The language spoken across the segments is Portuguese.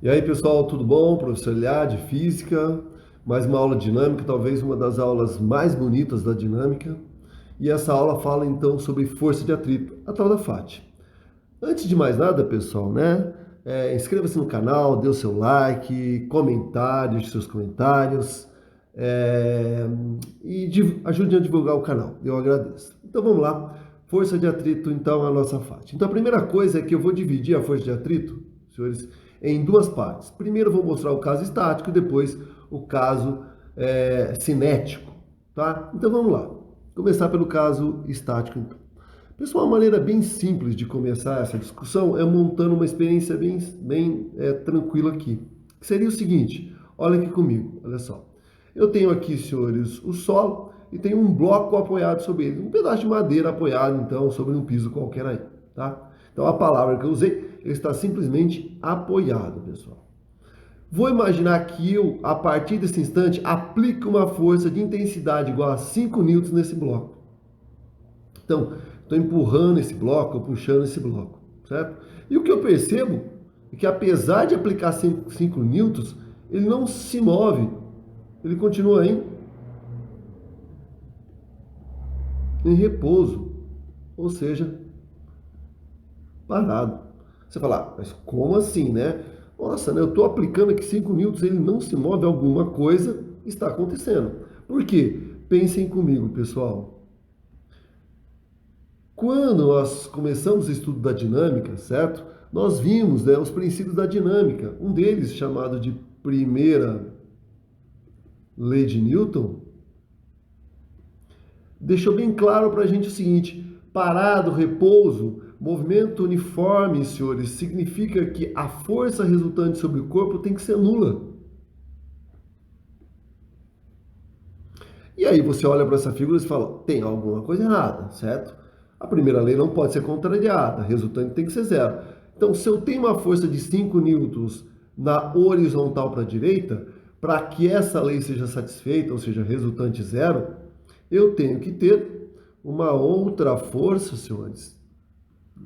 E aí, pessoal, tudo bom? Professor Eliá, de Física, mais uma aula dinâmica, talvez uma das aulas mais bonitas da dinâmica. E essa aula fala então sobre força de atrito, a tal da FAT. Antes de mais nada, pessoal, né? Inscreva-se no canal, dê o seu like, comentário, deixe seus comentários é, e ajude a divulgar o canal. Eu agradeço. Então vamos lá. Força de atrito, então, a nossa FAT. Então a primeira coisa é que eu vou dividir a força de atrito, senhores, em duas partes. Primeiro eu vou mostrar o caso estático e depois o caso cinético, tá? Então vamos lá. Começar pelo caso estático, então. Pessoal, uma maneira bem simples de começar essa discussão é montando uma experiência bem tranquila aqui. Que seria o seguinte, olha aqui comigo, olha só. Eu tenho aqui, senhores, o solo e tenho um bloco apoiado sobre ele, um pedaço de madeira apoiado, então, sobre um piso qualquer aí, tá? Então, a palavra que eu usei, ele está simplesmente apoiado, pessoal. Vou imaginar que eu, a partir desse instante, aplique uma força de intensidade igual a 5 newtons nesse bloco. Então, estou empurrando esse bloco, puxando esse bloco, certo? E o que eu percebo é que apesar de aplicar 5 newtons, ele não se move, ele continua em repouso, ou seja, parado. Você fala, mas como assim, né? Nossa, né, eu estou aplicando aqui 5 newtons, ele não se move, alguma coisa está acontecendo. Por quê? Pensem comigo, pessoal. Quando nós começamos o estudo da dinâmica, certo? Nós vimos, né, os princípios da dinâmica. Um deles, chamado de primeira lei de Newton, deixou bem claro para a gente o seguinte: parado, repouso, movimento uniforme, senhores, significa que a força resultante sobre o corpo tem que ser nula. E aí você olha para essa figura e fala, tem alguma coisa errada, certo? A primeira lei não pode ser contrariada, a resultante tem que ser zero. Então, se eu tenho uma força de 5 newtons na horizontal para a direita, para que essa lei seja satisfeita, ou seja, resultante zero, eu tenho que ter uma outra força, senhores,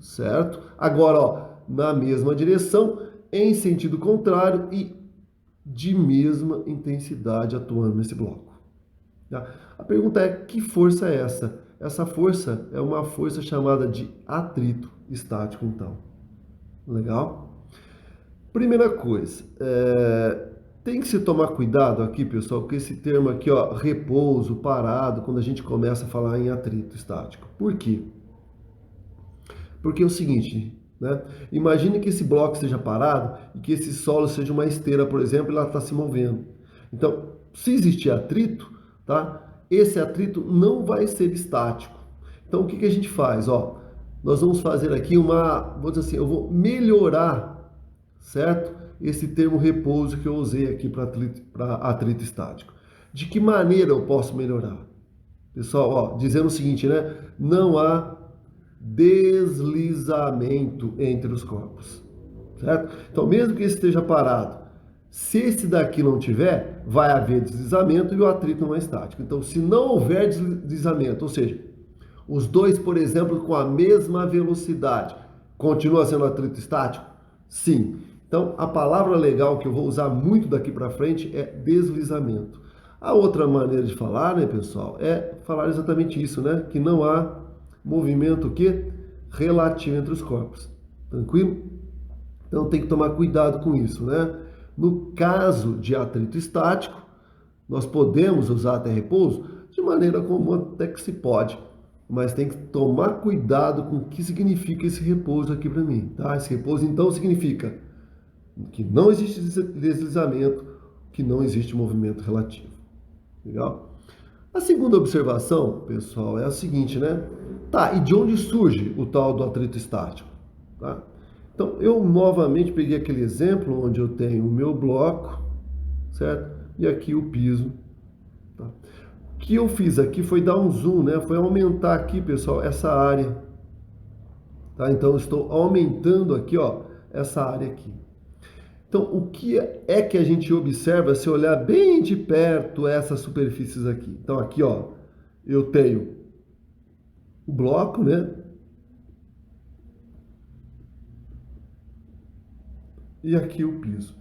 certo? Agora, ó, na mesma direção, em sentido contrário e de mesma intensidade atuando nesse bloco. Tá? A pergunta é, que força é essa? Essa força é uma força chamada de atrito estático, então. Legal? Primeira coisa, tem que se tomar cuidado aqui, pessoal, com esse termo aqui, ó, repouso, parado, quando a gente começa a falar em atrito estático. Por quê? Porque é o seguinte, né? Imagine que esse bloco esteja parado e que esse solo seja uma esteira, por exemplo, e ela está se movendo. Então, se existir atrito, tá? Esse atrito não vai ser estático. Então, o que que a gente faz? Ó, nós vamos fazer aqui vou dizer assim, eu vou melhorar, certo? Esse termo repouso que eu usei aqui para atrito estático. De que maneira eu posso melhorar? Pessoal, ó, dizendo o seguinte, né? Não há deslizamento entre os corpos, certo? Então, mesmo que esse esteja parado, se esse daqui não tiver, vai haver deslizamento e o atrito não é estático. Então, se não houver deslizamento, ou seja, os dois, por exemplo, com a mesma velocidade, continua sendo atrito estático? Sim. Então, a palavra legal que eu vou usar muito daqui para frente é deslizamento. A outra maneira de falar, né, pessoal, é falar exatamente isso, né? Que não há movimento que relativo entre os corpos. Tranquilo? Então tem que tomar cuidado com isso, né? No caso de atrito estático, nós podemos usar até repouso de maneira comum até que se pode, mas tem que tomar cuidado com o que significa esse repouso aqui para mim, tá? Esse repouso então significa que não existe deslizamento, que não existe movimento relativo. Legal? A segunda observação, pessoal, é a seguinte, né? Tá, e de onde surge o tal do atrito estático? Tá? Então, eu novamente peguei aquele exemplo onde eu tenho o meu bloco, certo? E aqui o piso. Tá? O que eu fiz aqui foi dar um zoom, né? Foi aumentar aqui, pessoal, essa área. Tá? Então, eu estou aumentando aqui, ó, essa área aqui. Então, o que é que a gente observa se olhar bem de perto essas superfícies aqui? Então, aqui, ó, eu tenho o bloco, né? E aqui o piso.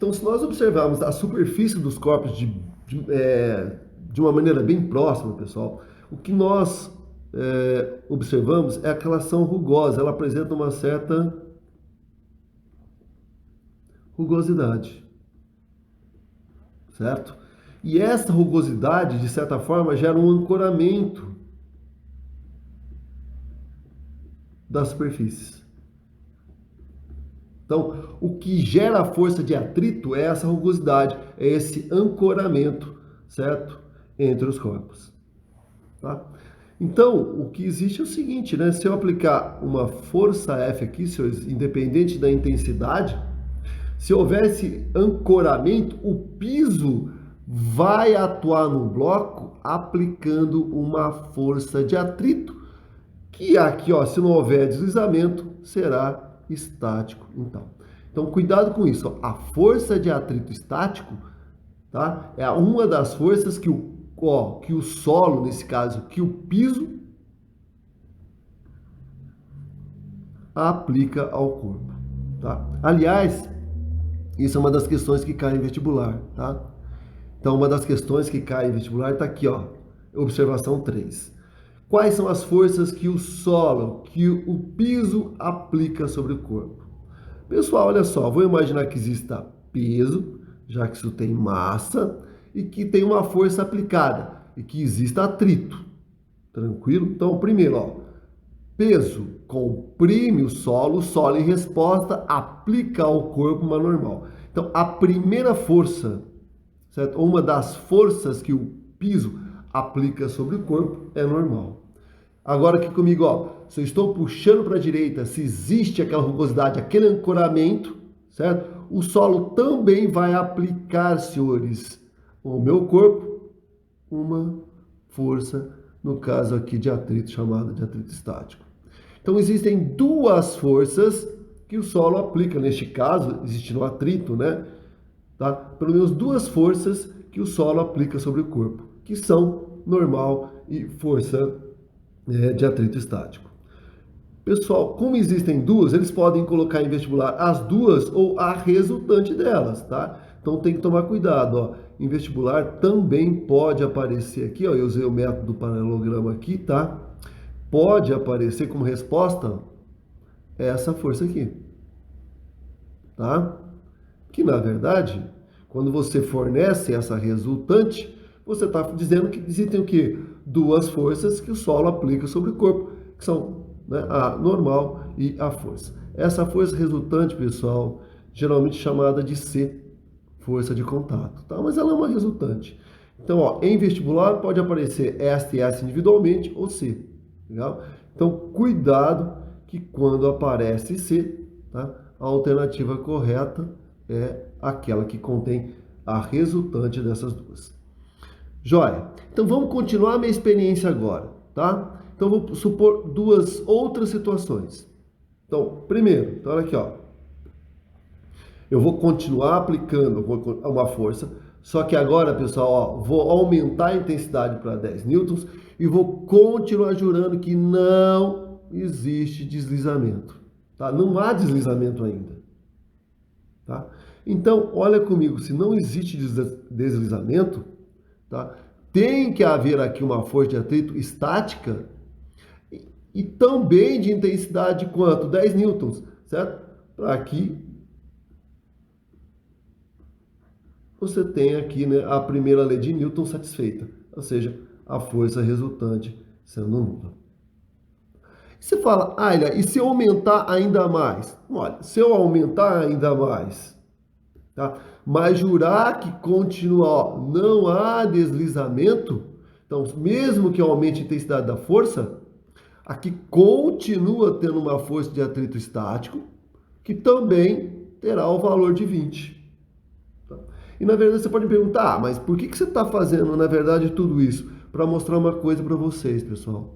Então, se nós observarmos a superfície dos corpos de uma maneira bem próxima, pessoal, o que nós observamos é que elas são rugosas, ela apresenta uma certa rugosidade, certo? E essa rugosidade, de certa forma, gera um ancoramento das superfícies. Então, o que gera a força de atrito é essa rugosidade, é esse ancoramento, certo? Entre os corpos. Tá? Então, o que existe é o seguinte, né? Se eu aplicar uma força F aqui, senhores, independente da intensidade, se houvesse ancoramento, o piso vai atuar no bloco aplicando uma força de atrito, que aqui, ó, se não houver deslizamento, será estático, então. Então, cuidado com isso. Ó. A força de atrito estático, tá? É uma das forças que o solo, nesse caso, que o piso aplica ao corpo, tá? Aliás, isso é uma das questões que cai em vestibular, tá? Então, uma das questões que cai em vestibular está aqui, ó, observação 3. Quais são as forças que o solo, que o piso aplica sobre o corpo? Pessoal, olha só, vou imaginar que exista peso, já que isso tem massa, e que tem uma força aplicada, e que exista atrito. Tranquilo? Então, primeiro, ó, peso comprime o solo em resposta aplica ao corpo uma normal. Então, a primeira força, certo? Ou uma das forças que o piso aplica sobre o corpo é normal. Agora aqui comigo, ó, se eu estou puxando para a direita, se existe aquela rugosidade, aquele ancoramento, certo? O solo também vai aplicar, senhores, ao meu corpo, uma força, no caso aqui de atrito, chamada de atrito estático. Então existem duas forças que o solo aplica, neste caso, existe no atrito, né? Tá? Pelo menos duas forças que o solo aplica sobre o corpo, que são normal e força de atrito estático. Pessoal, como existem duas, eles podem colocar em vestibular as duas ou a resultante delas, tá? Então tem que tomar cuidado, ó. Em vestibular também pode aparecer aqui, ó, eu usei o método do paralelograma aqui, tá? Pode aparecer como resposta essa força aqui, tá? Que na verdade, quando você fornece essa resultante, você está dizendo que existem o quê? Duas forças que o solo aplica sobre o corpo, que são, né, a normal e a força. Essa força resultante, pessoal, geralmente chamada de C, força de contato, tá? Mas ela é uma resultante. Então, ó, em vestibular pode aparecer esta e essa individualmente ou C, legal? Então, cuidado que quando aparece C, tá? A alternativa correta é aquela que contém a resultante dessas duas. Joia. Então vamos continuar a minha experiência agora, tá? Então vou supor duas outras situações. Então, primeiro, então olha aqui, ó. Eu vou continuar aplicando uma força, só que agora, pessoal, ó, vou aumentar a intensidade para 10 newtons e vou continuar jurando que não existe deslizamento, tá? Não há deslizamento ainda, tá? Então, olha comigo, se não existe deslizamento, tá? Tem que haver aqui uma força de atrito estática e também de intensidade de quanto? 10 newtons, certo? Para que você tenha aqui, né, a primeira lei de Newton satisfeita, ou seja, a força resultante sendo nula. Você fala, e se eu aumentar ainda mais? Olha, se eu aumentar ainda mais, tá? Mas jurar que continua, ó, não há deslizamento, então mesmo que aumente a intensidade da força, aqui continua tendo uma força de atrito estático, que também terá o valor de 20. Tá? E na verdade você pode me perguntar, mas por que você está fazendo, na verdade, tudo isso? Para mostrar uma coisa para vocês, pessoal.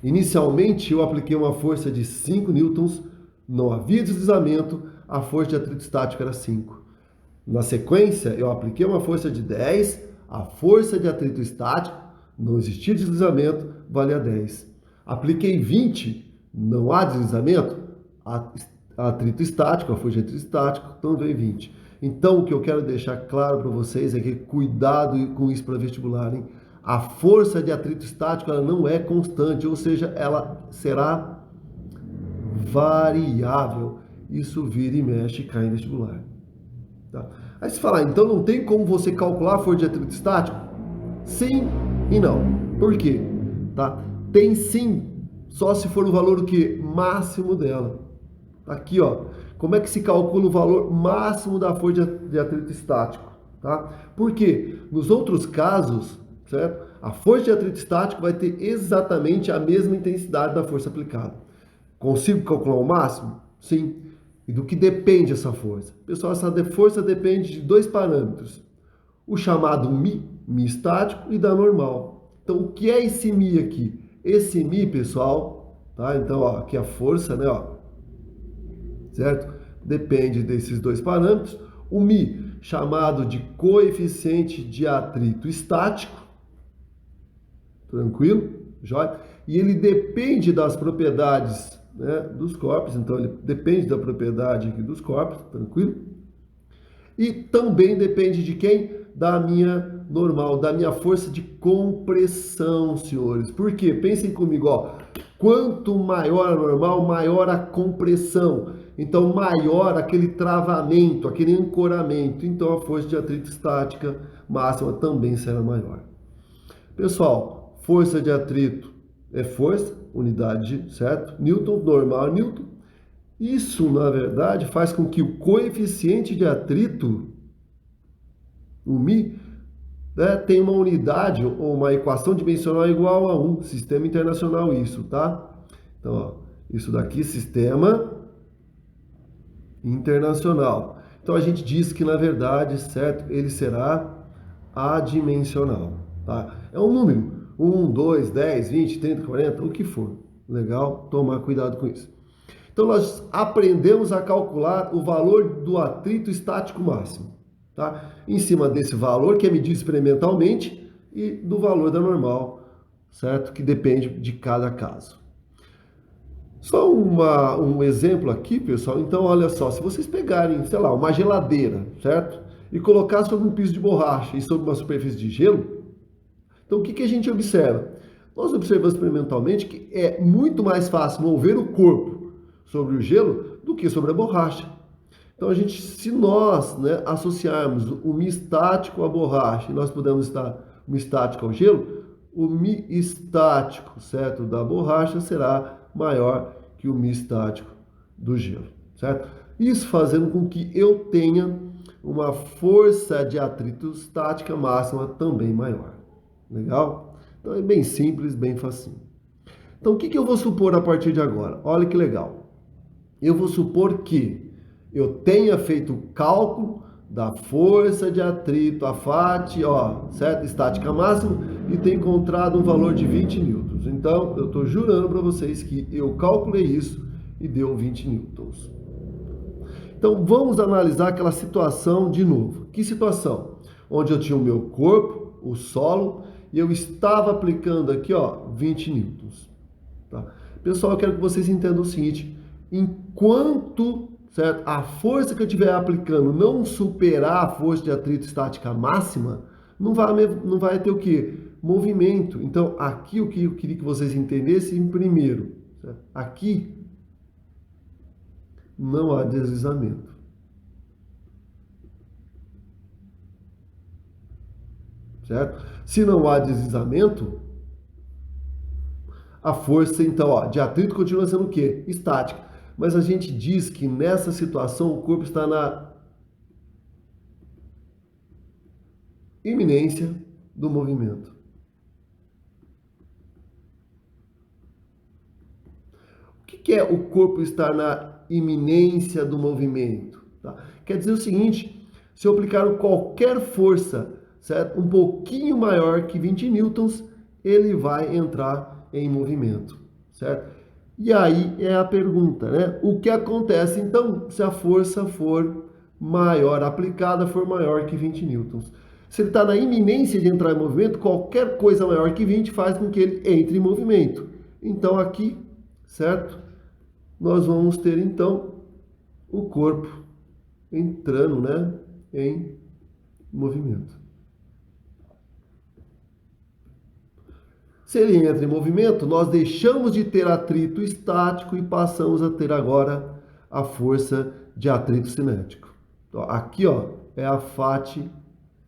Inicialmente eu apliquei uma força de 5 newtons, não havia deslizamento, a força de atrito estático era 5. Na sequência, eu apliquei uma força de 10, a força de atrito estático, não existia deslizamento, valia 10. Apliquei 20, não há deslizamento, atrito estático, a força de atrito estático, então veio 20. Então, o que eu quero deixar claro para vocês é que cuidado com isso para vestibular, hein? A força de atrito estático ela não é constante, ou seja, ela será variável. Isso vira e mexe e cai em vestibular. Tá? Aí você fala, então não tem como você calcular a força de atrito estático? Sim e não. Por quê? Tá? Tem sim, só se for o valor o quê? Máximo dela. Aqui, ó. Como é que se calcula o valor máximo da força de atrito estático? Tá? Por quê? Nos outros casos, certo? A força de atrito estático vai ter exatamente a mesma intensidade da força aplicada. Consigo calcular o máximo? Sim. E do que depende essa força? Pessoal, essa força depende de dois parâmetros. O chamado mi estático, e da normal. Então, o que é esse mi aqui? Esse mi, pessoal, tá? Então, ó, aqui a força, né, ó, certo? Depende desses dois parâmetros. O mi, chamado de coeficiente de atrito estático, tranquilo? Jóia? E ele depende das propriedades, né, dos corpos, então ele depende da propriedade aqui dos corpos, tranquilo? E também depende de quem? Da minha normal, da minha força de compressão, senhores. Por quê? Pensem comigo, ó. Quanto maior a normal, maior a compressão. Então, maior aquele travamento, aquele ancoramento. Então, a força de atrito estática máxima também será maior. Pessoal, força de atrito é força, unidade, certo? Newton, normal, Newton. Isso, na verdade, faz com que o coeficiente de atrito, o mi, né, tenha uma unidade ou uma equação dimensional igual a 1. Sistema internacional isso, tá? Então, ó, isso daqui, sistema internacional. Então, a gente diz que, na verdade, certo, ele será adimensional, tá? É um número, 1, 2, 10, 20, 30, 40, o que for. Legal? Tomar cuidado com isso. Então, nós aprendemos a calcular o valor do atrito estático máximo, tá? Em cima desse valor, que é medido experimentalmente, e do valor da normal, certo? Que depende de cada caso. Só um exemplo aqui, pessoal. Então, olha só, se vocês pegarem, sei lá, uma geladeira, certo? E colocar sobre um piso de borracha e sobre uma superfície de gelo, então o que a gente observa? Nós observamos experimentalmente que é muito mais fácil mover o corpo sobre o gelo do que sobre a borracha. Então, se nós, né, associarmos o mi estático à borracha e nós pudermos estar o mi estático ao gelo, o mi estático, certo, da borracha será maior que o mi estático do gelo, certo? Isso fazendo com que eu tenha uma força de atrito estática máxima também maior. Legal? Então é bem simples, bem facinho. Então o que eu vou supor a partir de agora? Olha que legal. Eu vou supor que eu tenha feito o cálculo da força de atrito, a FAT, ó, certo? Estática máxima, e tenho encontrado um valor de 20 newtons. Então, eu estou jurando para vocês que eu calculei isso e deu 20 newtons. Então, vamos analisar aquela situação de novo. Que situação? Onde eu tinha o meu corpo, o solo, e eu estava aplicando aqui, ó, 20 newtons. Tá? Pessoal, eu quero que vocês entendam o seguinte: enquanto, certo, a força que eu estiver aplicando não superar a força de atrito estática máxima, não vai ter o quê? Movimento. Então, aqui o que eu queria que vocês entendessem primeiro, certo? Aqui não há deslizamento. Certo? Se não há deslizamento, a força, então, ó, de atrito continua sendo o quê? Estática. Mas a gente diz que nessa situação o corpo está na iminência do movimento. O que é o corpo estar na iminência do movimento? Tá? Quer dizer o seguinte: se eu aplicar qualquer força, certo, um pouquinho maior que 20 newtons, ele vai entrar em movimento, certo? E aí é a pergunta, né? O que acontece então se a força for maior, aplicada for maior que 20 newtons? Se ele está na iminência de entrar em movimento, qualquer coisa maior que 20 faz com que ele entre em movimento. Então aqui, certo? Nós vamos ter então o corpo entrando, né, em movimento. Se ele entra em movimento, nós deixamos de ter atrito estático e passamos a ter agora a força de atrito cinético. Então, aqui, ó, é a fate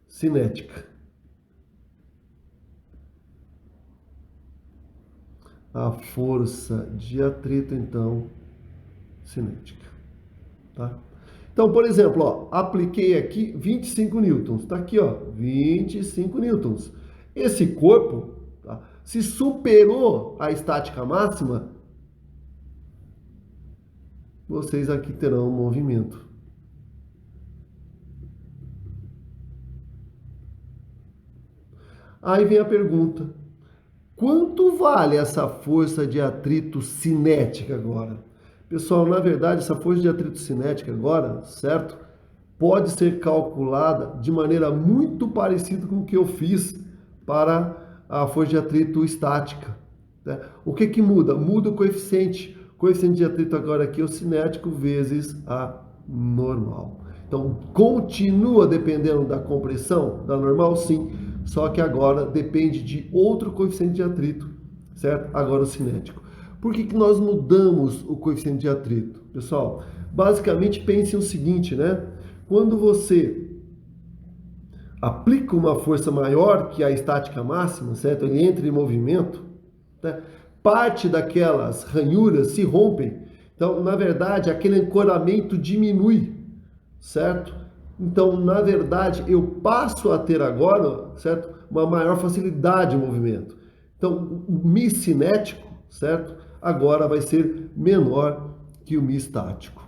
cinética. A força de atrito, então, cinética. Tá? Então, por exemplo, ó, apliquei aqui 25 newtons. Está aqui, ó, 25 newtons. Esse corpo, tá, se superou a estática máxima, vocês aqui terão um movimento. Aí vem a pergunta: quanto vale essa força de atrito cinética agora? Pessoal, na verdade, essa força de atrito cinética agora, certo? Pode ser calculada de maneira muito parecida com o que eu fiz para a força de atrito estática. Né? O que que muda? Muda o coeficiente. O coeficiente de atrito agora aqui é o cinético vezes a normal. Então, continua dependendo da compressão da normal? Sim. Só que agora depende de outro coeficiente de atrito, certo? Agora o cinético. Por que que nós mudamos o coeficiente de atrito? Pessoal, basicamente pense o seguinte, né? Quando você aplica uma força maior que a estática máxima, certo? Ele entra em movimento, né? Parte daquelas ranhuras se rompem. Então, na verdade, aquele ancoramento diminui, certo? Então, na verdade, eu passo a ter agora, certo? Uma maior facilidade de movimento. Então, o Mi cinético, certo? Agora vai ser menor que o Mi estático.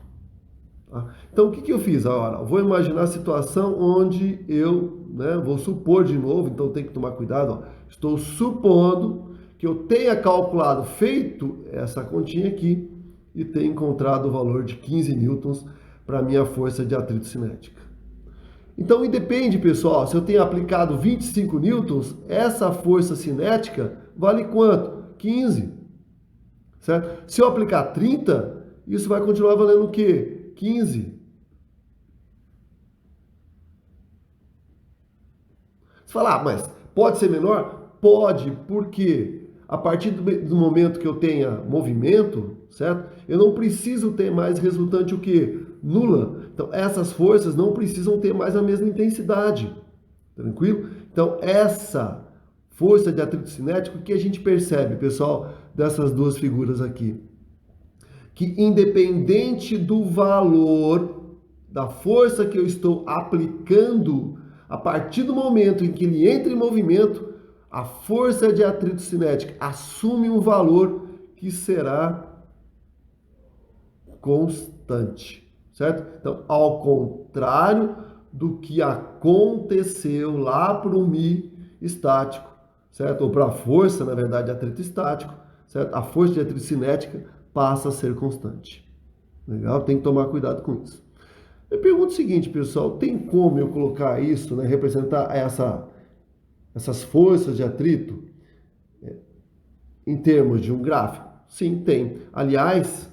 Tá? Então, o que eu fiz agora? Vou imaginar a situação onde eu, né, vou supor de novo, então tem que tomar cuidado. Ó. Estou supondo que eu tenha calculado, feito essa continha aqui e tenha encontrado o valor de 15 newtons para a minha força de atrito cinética. Então, independe, pessoal, se eu tenho aplicado 25 newtons, essa força cinética vale quanto? 15. Certo? Se eu aplicar 30, isso vai continuar valendo o quê? 15. Você fala, mas pode ser menor? Pode, porque a partir do momento que eu tenha movimento, certo? Eu não preciso ter mais resultante o quê? Nula. Então, essas forças não precisam ter mais a mesma intensidade. Tranquilo? Então, essa força de atrito cinético, o que a gente percebe, pessoal, dessas duas figuras aqui? Que independente do valor da força que eu estou aplicando, a partir do momento em que ele entra em movimento, a força de atrito cinética assume um valor que será constante, certo? Então, ao contrário do que aconteceu lá para o Mi estático, certo? Ou para a força, na verdade, de atrito estático, certo? A força de atrito cinética passa a ser constante. Legal? Tem que tomar cuidado com isso. Eu pergunto o seguinte, pessoal, tem como eu colocar isso, né, representar essas forças de atrito em termos de um gráfico? Sim, tem. Aliás,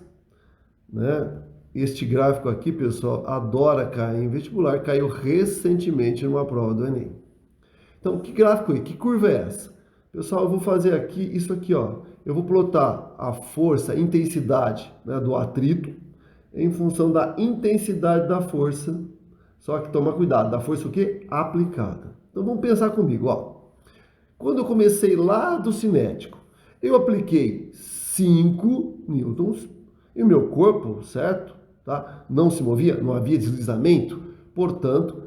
né, este gráfico aqui, pessoal, adora cair em vestibular, caiu recentemente numa prova do Enem. Então, que gráfico é? Que curva é essa? Pessoal, eu vou fazer aqui, isso aqui, ó. Eu vou plotar a força, a intensidade, né, do atrito em função da intensidade da força. Só que toma cuidado, da força o quê? Aplicada. Então, vamos pensar comigo, ó. Quando eu comecei lá do cinético, eu apliquei 5 newtons e o meu corpo, certo? Tá? Não se movia, não havia deslizamento, portanto,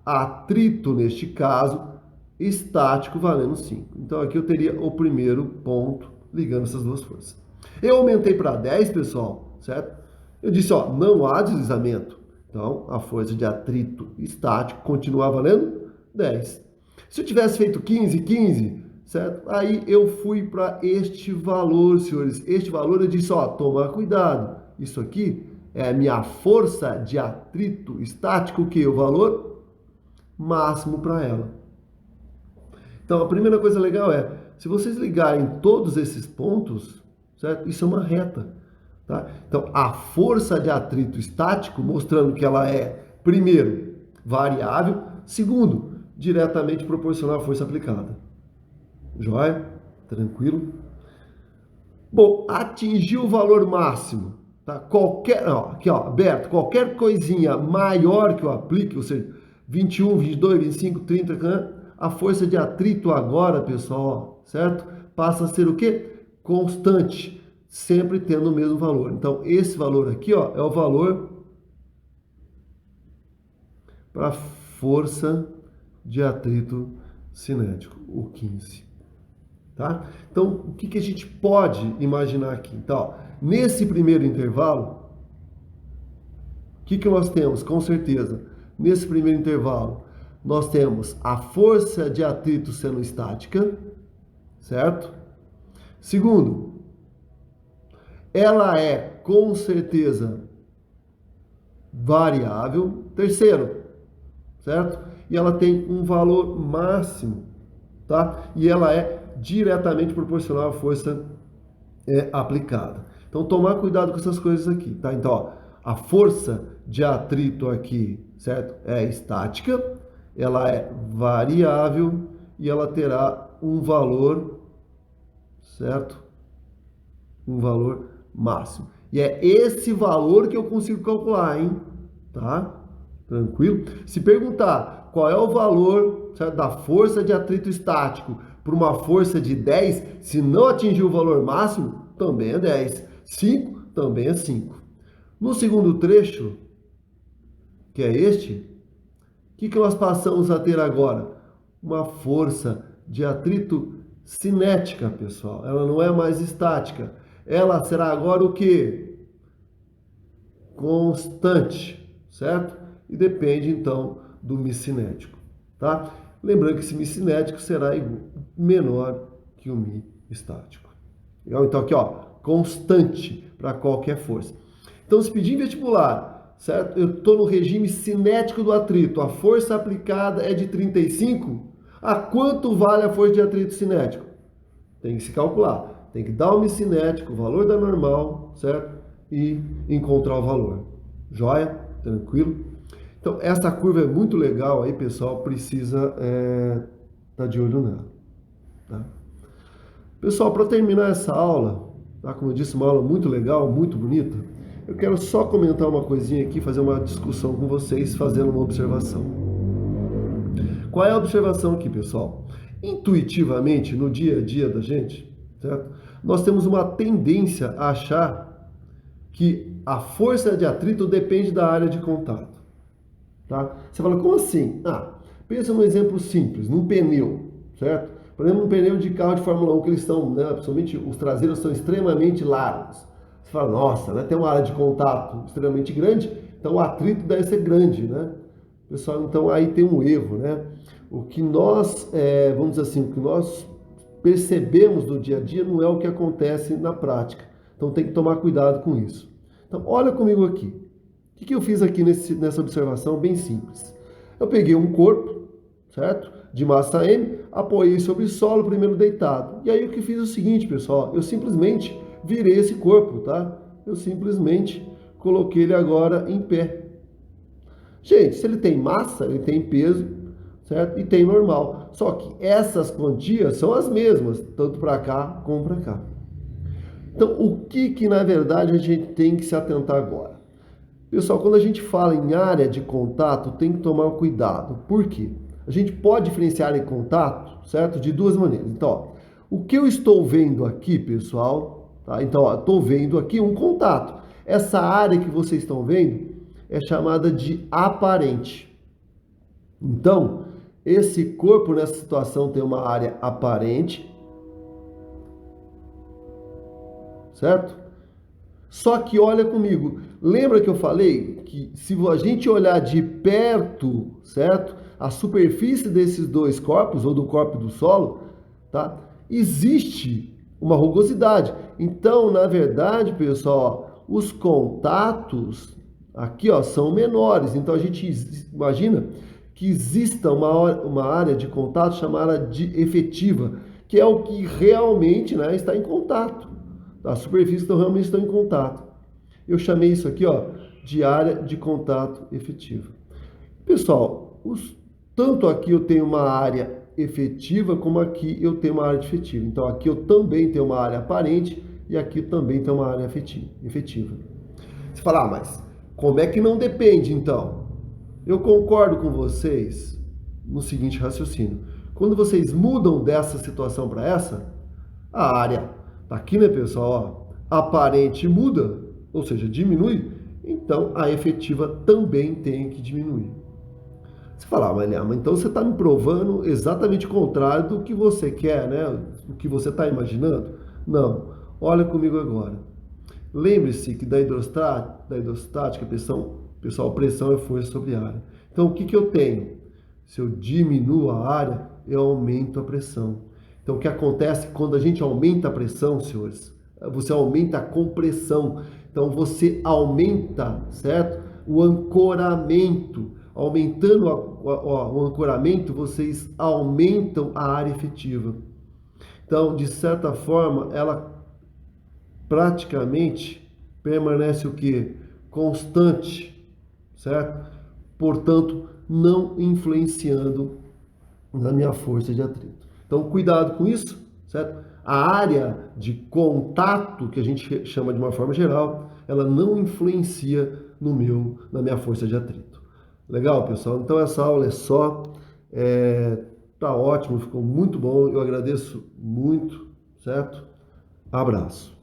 atrito neste caso, estático valendo 5. Então aqui eu teria o primeiro ponto ligando essas duas forças. Eu aumentei para 10, pessoal, certo? Eu disse, ó, não há deslizamento. Então a força de atrito estático continua valendo 10. Se eu tivesse feito 15, certo? Aí eu fui para este valor, senhores. Este valor eu disse, ó, toma cuidado. Isso aqui é a minha força de atrito estático, que é o valor máximo para ela. Então, a primeira coisa legal é, se vocês ligarem todos esses pontos, certo? Isso é uma reta, tá? Então, a força de atrito estático, mostrando que ela é, primeiro, variável. Segundo, diretamente proporcional à força aplicada. Joia? Tranquilo? Bom, atingir o valor máximo, tá? Aqui ó, aberto, qualquer coisinha maior que eu aplique, ou seja, 21, 22, 25, 30, a força de atrito agora, pessoal, ó, certo? Passa a ser o quê? Constante, sempre tendo o mesmo valor. Então, esse valor aqui, ó, é o valor para força de atrito cinético, o 15. Tá? Então, o que a gente pode imaginar aqui? Então, ó, nesse primeiro intervalo, o que nós temos? Com certeza, nesse primeiro intervalo, nós temos a força de atrito sendo estática, certo? Segundo, ela é com certeza variável. Terceiro, certo? E ela tem um valor máximo, tá? E ela é diretamente proporcional à força aplicada. Então, tomar cuidado com essas coisas aqui, tá? Então, ó, a força de atrito aqui, certo? É estática, ela é variável e ela terá um valor, certo? Um valor máximo. E é esse valor que eu consigo calcular, hein? Tá? Tranquilo? Se perguntar qual é o valor, certo, da força de atrito estático para uma força de 10, se não atingir o valor máximo, também é 10. 5, também é 5. No segundo trecho, que é este, o que nós passamos a ter agora? Uma força de atrito cinética, pessoal. Ela não é mais estática. Ela será agora o quê? Constante, certo? E depende, então, do Mi cinético, tá? Lembrando que esse Mi cinético será menor que o Mi estático. Legal? Então, aqui, ó, constante para qualquer força. Então, se pedir em vestibular, certo? Eu estou no regime cinético do atrito, a força aplicada é de 35, a quanto vale a força de atrito cinético? Tem que se calcular, tem que dar o Mi cinético, o valor da normal, certo? E encontrar o valor. Joia? Tranquilo? Então, essa curva é muito legal aí, pessoal, precisa tá de olho nela. Tá? Pessoal, para terminar essa aula, tá? Como eu disse, uma aula muito legal, muito bonita, eu quero só comentar uma coisinha aqui, fazer uma discussão com vocês, fazendo uma observação. Qual é a observação aqui, pessoal? Intuitivamente, no dia a dia da gente, certo? Nós temos uma tendência a achar que a força de atrito depende da área de contato. Tá? Você fala, como assim? Pensa num exemplo simples, num pneu, certo? Por exemplo, um pneu de carro de Fórmula 1 que eles estão, né, principalmente os traseiros são extremamente largos. Você fala, nossa, né, tem uma área de contato extremamente grande, então o atrito deve ser grande, né? Pessoal, então aí tem um erro, né? O que nós, vamos dizer assim, o que nós percebemos no dia a dia não é o que acontece na prática. Então tem que tomar cuidado com isso. Então olha comigo aqui. O que eu fiz aqui nessa observação bem simples? Eu peguei um corpo, certo? De massa M, apoiei sobre o solo, primeiro deitado. E aí o que fiz é o seguinte, pessoal, eu simplesmente virei esse corpo, tá? Eu simplesmente coloquei ele agora em pé. Gente, se ele tem massa, ele tem peso, certo? E tem normal. Só que essas quantias são as mesmas, tanto para cá como para cá. Então, o que na verdade a gente tem que se atentar agora? Pessoal, quando a gente fala em área de contato, tem que tomar cuidado. Por quê? A gente pode diferenciar em contato, certo? De duas maneiras. Então, ó, o que eu estou vendo aqui, pessoal, tá? Então, ó, estou vendo aqui um contato. Essa área que vocês estão vendo é chamada de aparente. Então, esse corpo nessa situação tem uma área aparente, certo? Só que olha comigo, lembra que eu falei que se a gente olhar de perto, certo? A superfície desses dois corpos, ou do corpo e do solo, tá? Existe uma rugosidade. Então, na verdade, pessoal, ó, os contatos aqui, ó, são menores. Então, a gente imagina que exista uma área de contato chamada de efetiva, que é o que realmente, né, está em contato. As superfícies realmente estão em contato. Eu chamei isso aqui, ó, de área de contato efetiva. Pessoal, tanto aqui eu tenho uma área efetiva, como aqui eu tenho uma área efetiva. Então aqui eu também tenho uma área aparente e aqui também tenho uma área efetiva. Você fala, mas como é que não depende então? Eu concordo com vocês no seguinte raciocínio. Quando vocês mudam dessa situação para essa, a área tá aqui, né, pessoal? Ó, aparente muda, ou seja, diminui, então a efetiva também tem que diminuir. Você fala, mas então você está me provando exatamente o contrário do que você quer, né? O que você está imaginando? Não. Olha comigo agora. Lembre-se que da hidrostática, pessoal, pressão é força sobre área. Então, o que eu tenho? Se eu diminuo a área, eu aumento a pressão. Então, o que acontece quando a gente aumenta a pressão, senhores? Você aumenta a compressão. Então, você aumenta, certo? O ancoramento. Aumentando o ancoramento, vocês aumentam a área efetiva. Então, de certa forma, ela praticamente permanece o que? Constante, certo? Portanto, não influenciando na minha força de atrito. Então, cuidado com isso, certo? A área de contato, que a gente chama de uma forma geral, ela não influencia na minha força de atrito. Legal, pessoal? Então, essa aula é só. Tá ótimo, ficou muito bom. Eu agradeço muito, certo? Abraço.